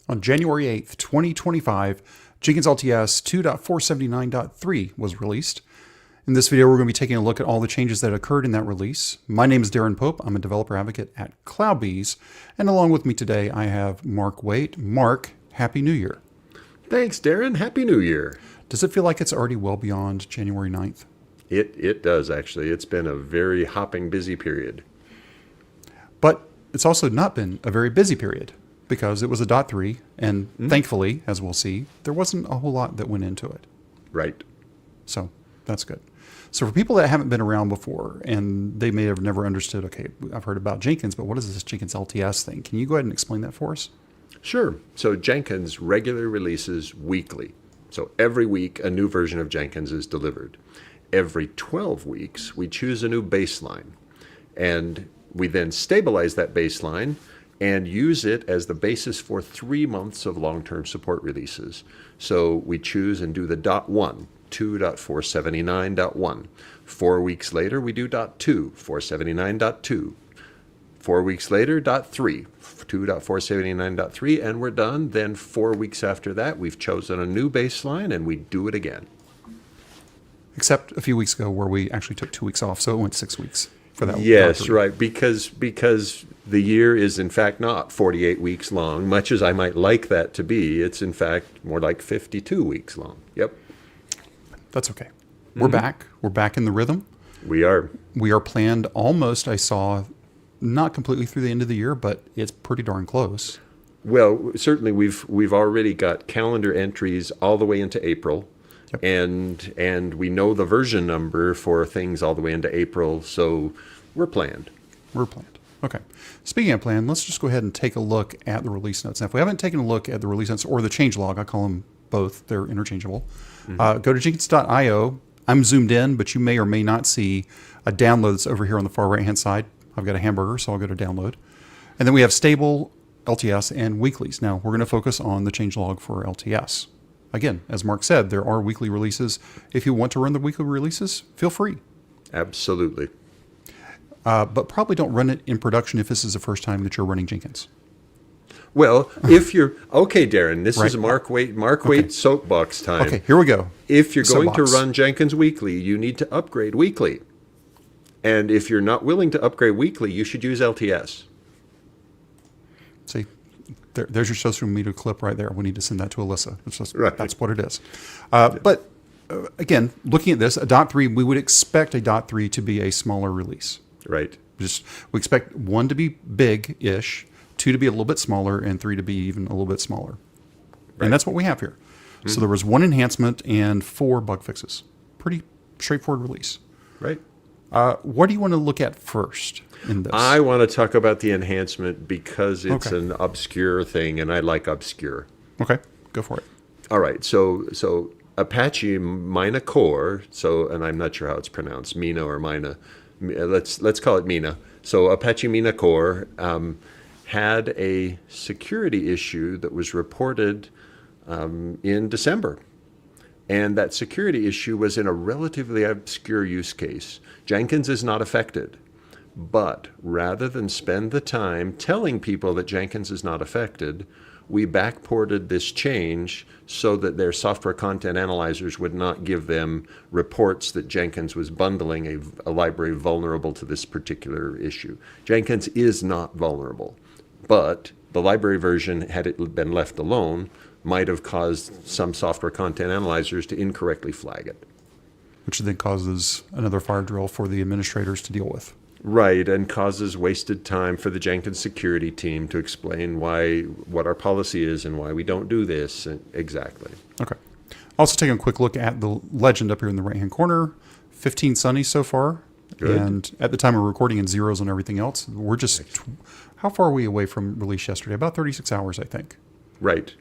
On January 8th, 2025, Jenkins LTS 2.479.3 was released. In this video, we're going to be taking a look at all the changes that occurred in that release. My name is Darin Pope. I'm a developer advocate at CloudBees. And along with me today, I have Mark Waite. Mark, Happy New Year. Thanks, Darin. Happy New Year. Does it feel like it's already well beyond January 9th? It does, actually. It's been a very hopping, busy period. But it's also not been a very busy period, because it was a .3, and thankfully, as we'll see, there wasn't a whole lot that went into it. Right. So that's good. So for people that haven't been around before, and they may have never understood, okay, I've heard about Jenkins, but what is this Jenkins LTS thing? Can you go ahead and explain that for us? Sure. So Jenkins regularly releases weekly. So every week, a new version of Jenkins is delivered. Every 12 weeks, we choose a new baseline. And we then stabilize that baseline and use it as the basis for 3 months of long-term support releases. So we choose and do the .1, 2.479.1. 4 weeks later, we do .2, 479.2. 4 weeks later, .3, 2.479.3, and we're done. Then 4 weeks after that, we've chosen a new baseline, and we do it again. Except a few weeks ago where we actually took 2 weeks off, so it went 6 weeks for that. Yes, right, because the year is in fact not 48 weeks long, much as I might like that to be. It's in fact more like 52 weeks long. Yep. That's okay. We're back. We're back in the rhythm. We are. We are planned almost, I saw, not completely through the end of the year, but it's pretty darn close. Well, certainly we've already got calendar entries all the way into April. Yep. And we know the version number for things all the way into April, so we're planned. We're planned. Okay. Speaking of planned, let's just go ahead and take a look at the release notes. Now, if we haven't taken a look at the release notes or the changelog, I call them both. They're interchangeable. Go to jenkins.io. I'm zoomed in, but you may or may not see a download that's over here on the far right-hand side. I've got a hamburger, so I'll go to download. And then we have stable, LTS, and weeklies. Now, we're going to focus on the changelog for LTS. Again, as Mark said, there are weekly releases. If you want to run the weekly releases, feel free. Absolutely. But probably don't run it in production if this is the first time that you're running Jenkins. Well, if you're... Okay, Darin, this is Mark Waite soapbox time. Okay, here we go. If you're going to run Jenkins weekly, you need to upgrade weekly. And if you're not willing to upgrade weekly, you should use LTS. See? There's your social media clip right there. We need to send that to Alyssa. That's what it is. But again, looking at this, a .3, we would expect a .3 to be a smaller release. Right. We expect 1 to be big-ish, 2 to be a little bit smaller, and 3 to be even a little bit smaller. Right. And that's what we have here. So there was 1 enhancement and 4 bug fixes. Pretty straightforward release. Right. What do you want to look at first in this? I want to talk about the enhancement because it's an obscure thing, and I like obscure. Okay, go for it. All right, so Apache Mina Core, and I'm not sure how it's pronounced, Mina or Mina. Let's call it Mina. So Apache Mina Core had a security issue that was reported in December. And that security issue was in a relatively obscure use case. Jenkins is not affected. But rather than spend the time telling people that Jenkins is not affected, we backported this change so that their software content analyzers would not give them reports that Jenkins was bundling a library vulnerable to this particular issue. Jenkins is not vulnerable, but the library version, had it been left alone, might have caused some software content analyzers to incorrectly flag it. Which then causes another fire drill for the administrators to deal with. Right, and causes wasted time for the Jenkins security team to explain what our policy is and why we don't do this. Exactly. Okay. Also taking a quick look at the legend up here in the right-hand corner. 15 sunnies so far. Good. And at the time of recording and zeros on everything else, we're just... How far are we away from release yesterday? About 36 hours, I think. Right.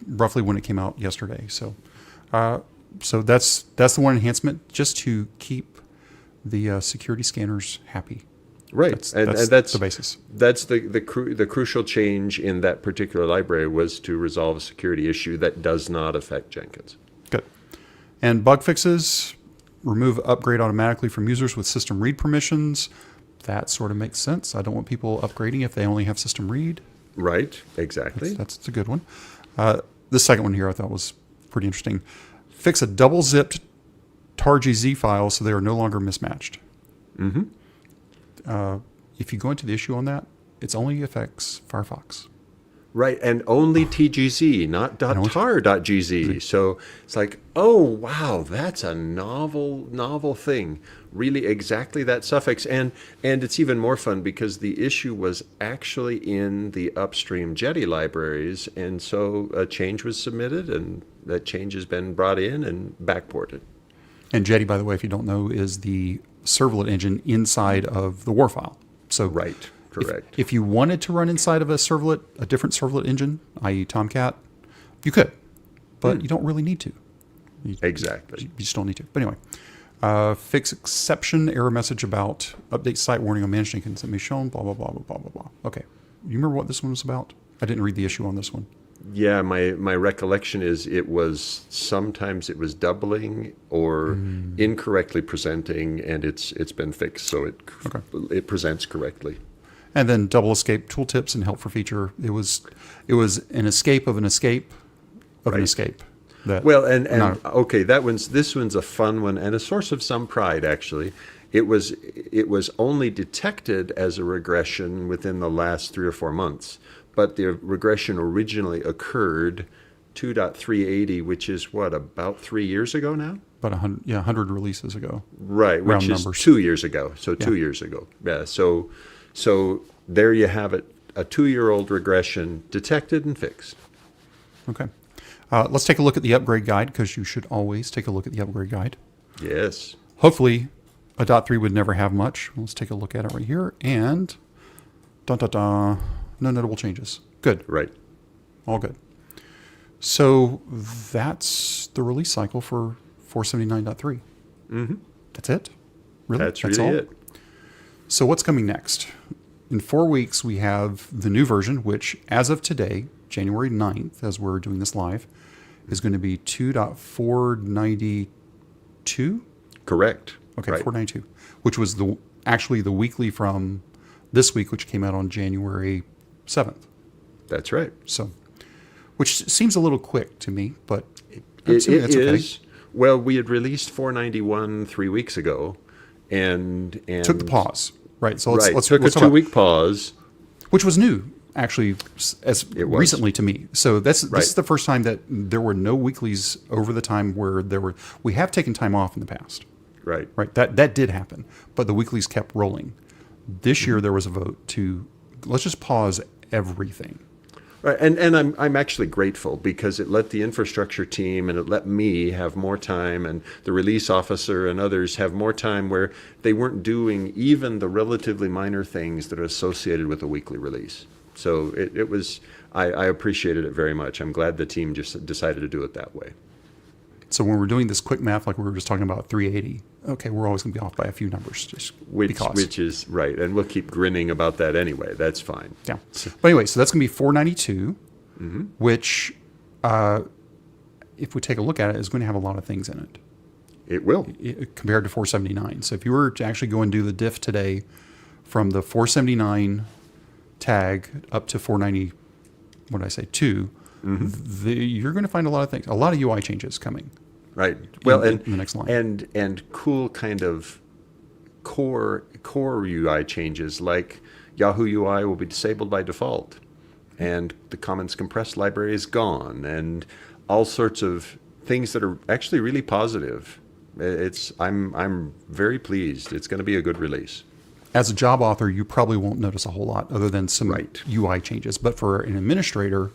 Roughly when it came out yesterday. So that's the one enhancement, just to keep the security scanners happy. Right, that's the basis. That's the crucial change in that particular library, was to resolve a security issue that does not affect Jenkins. Good. And bug fixes, remove upgrade automatically from users with system read permissions. That sort of makes sense. I don't want people upgrading if they only have system read. Right, exactly. That's a good one. The second one here I thought was pretty interesting. Fix a double zipped tar.gz file so they are no longer mismatched. If you go into the issue on that, it's only affects Firefox. Right, and only TGZ, not .tar.gz. So it's like, oh wow, that's a novel thing. Really, exactly that suffix, and it's even more fun because the issue was actually in the upstream Jetty libraries, and so a change was submitted, and that change has been brought in and backported. And Jetty, by the way, if you don't know, is the servlet engine inside of the WAR file. So Right. Correct. If you wanted to run inside of a different servlet engine, i.e. Tomcat, you could, but you don't really need to. Exactly. You just don't need to. But anyway, fix exception error message about update site warning on managed Jenkins that may shown, blah, blah, blah, blah, blah, blah, blah. Okay. You remember what this one was about? I didn't read the issue on this one. Yeah, my recollection is sometimes it was doubling or incorrectly presenting, and it's been fixed, so it presents correctly. And then double escape tooltips and help for feature. It was an escape of an escape of an escape. Okay, this one's a fun one and a source of some pride actually. It was only detected as a regression within the last 3 or 4 months, but the regression originally occurred 2.380, which is about 3 years ago now. About 100 releases ago. Right, which is numbers. 2 years ago. So 2 years ago. Yeah. So there you have it, a 2-year-old regression detected and fixed. Okay. Let's take a look at the upgrade guide, because you should always take a look at the upgrade guide. Yes. Hopefully, a .3 would never have much. Let's take a look at it right here. And no notable changes. Good. Right. All good. So that's the release cycle for 479.3. Mm-hmm. That's it? Really? That's really all? it. So what's coming next? In 4 weeks, we have the new version, which as of today, January 9th, as we're doing this live, is going to be 2.492? Correct. Okay, right. 492, which was actually the weekly from this week, which came out on January 7th. That's right. So, which seems a little quick to me, but it that's okay. is. Well, we had released 491 3 weeks ago, and took the pause. Right. So let's took let's a 2-week pause, which was new actually as recently to me. So this is the first time that there were no weeklies over the time where we have taken time off in the past. Right. Right. That did happen, but the weeklies kept rolling. This year there was a vote to let's just pause everything. Right, and I'm actually grateful because it let the infrastructure team and it let me have more time, and the release officer and others have more time where they weren't doing even the relatively minor things that are associated with a weekly release. So it was I appreciated it very much. I'm glad the team just decided to do it that way. So when we're doing this quick math, like we were just talking about 380, okay, we're always going to be off by a few numbers, just because. Which is right, and we'll keep grinning about that anyway. That's fine. Yeah. But anyway, so that's going to be 492, which, if we take a look at it, is going to have a lot of things in it. It will. Compared to 479. So if you were to actually go and do the diff today from the 479 tag up to 490, what did I say, 2, you're going to find a lot of things, a lot of UI changes coming. Right. Well, in the next line. And cool kind of core UI changes, like Yahoo UI will be disabled by default, and the Commons compressed library is gone, and all sorts of things that are actually really positive. I'm very pleased. It's going to be a good release. As a job author, you probably won't notice a whole lot other than some UI changes. But for an administrator,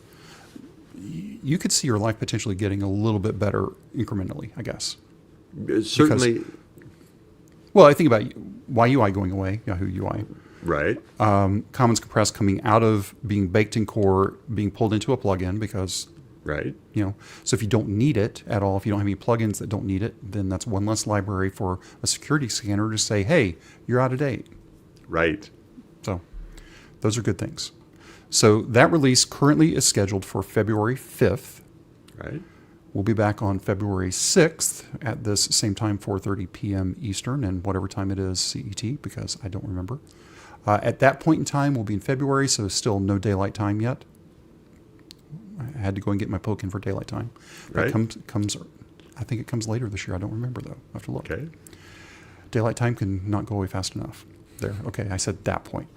you could see your life potentially getting a little bit better incrementally, I guess. Certainly. Well, I think about YUI going away, Yahoo UI. Right. Commons compressed coming out of being baked in core, being pulled into a plugin because, so if you don't need it at all, if you don't have any plugins that don't need it, then that's one less library for a security scanner to say, hey, you're out of date. Right. So those are good things. So that release currently is scheduled for February 5th. Right. We'll be back on February 6th at this same time, 4:30 p.m. Eastern, and whatever time it is CET, because I don't remember. At that point in time, we'll be in February, so still no daylight time yet. I had to go and get my poke in for daylight time. Right. It comes. I think it comes later this year. I don't remember though. I have to look. Okay. Daylight time can not go away fast enough. There. Okay, I said that point.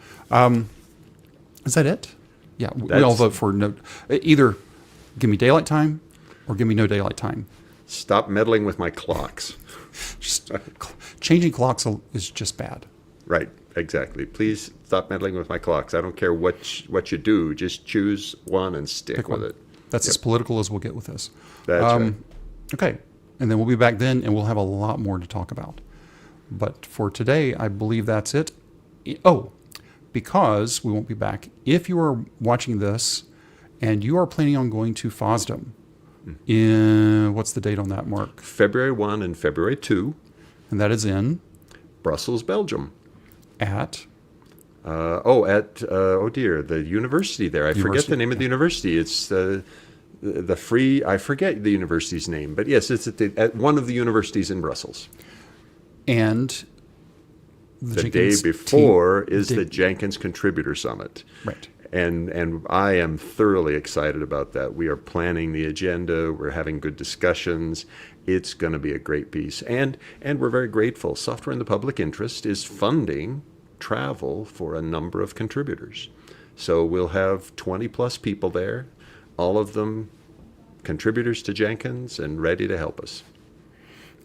Is that it? Yeah, we all vote for no. Either give me daylight time or give me no daylight time. Stop meddling with my clocks. Just changing clocks is just bad. Right. Exactly. Please stop meddling with my clocks. I don't care what you do. Just choose one and stick with it. That's as political as we'll get with this. That's right. Okay, and then we'll be back then, and we'll have a lot more to talk about. But for today, I believe that's it. Oh, because we won't be back. If you are watching this and you are planning on going to FOSDEM, what's the date on that, Mark? February 1 and February 2. And that is in? Brussels, Belgium. At? Oh dear, the university there. I forget the name of the university. It's the free. I forget the university's name, but yes, it's at one of the universities in Brussels. And the day before is the Jenkins Contributor Summit. Right. And I am thoroughly excited about that. We are planning the agenda. We're having good discussions. It's going to be a great piece. And we're very grateful. Software in the Public Interest is funding travel for a number of contributors. So we'll have 20 plus people there, all of them contributors to Jenkins and ready to help us.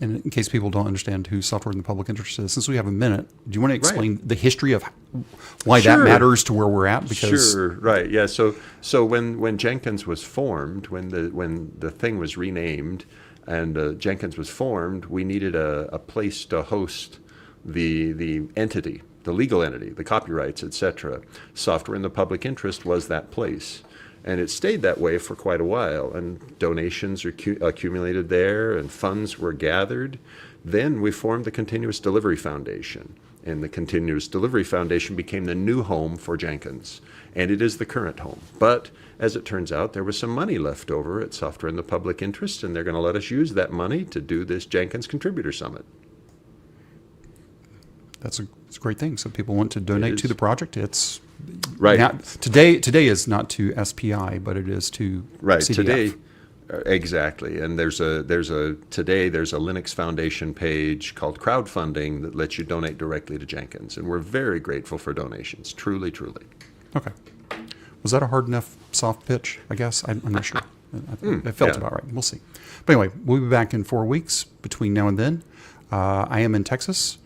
And in case people don't understand who software in the public interest is, since we have a minute, do you want to explain the history of why that matters to where we're at? Because sure, right, yeah. So when Jenkins was formed, when the thing was renamed, and Jenkins was formed, we needed a place to host the entity, the legal entity, the copyrights, etc. Software in the public interest was that place. And it stayed that way for quite a while, and donations are accumulated there, and funds were gathered. Then we formed the Continuous Delivery Foundation, and the Continuous Delivery Foundation became the new home for Jenkins, and it is the current home. But as it turns out, there was some money left over at Software in the Public Interest, and they're going to let us use that money to do this Jenkins Contributor Summit. It's a great thing. So people want to donate to the project. It's right now, today is not to SPI, but it is to CDF. Today. Exactly, and there's a Linux Foundation page called crowdfunding that lets you donate directly to Jenkins, and we're very grateful for donations. Truly. Okay, was that a hard enough soft pitch? I guess I'm not sure. It felt about right. We'll see. But anyway, we'll be back in 4 weeks. Between now and then, I am in Texas.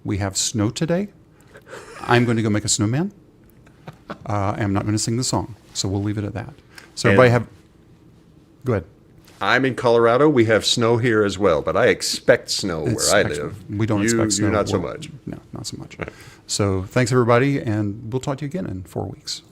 We have snow today. I'm going to go make a snowman. I'm not going to sing the song, so we'll leave it at that. So everybody go ahead. I'm in Colorado. We have snow here as well, but I expect snow where I live. We don't expect snow. You not so much. No, not so much. So thanks, everybody, and we'll talk to you again in 4 weeks.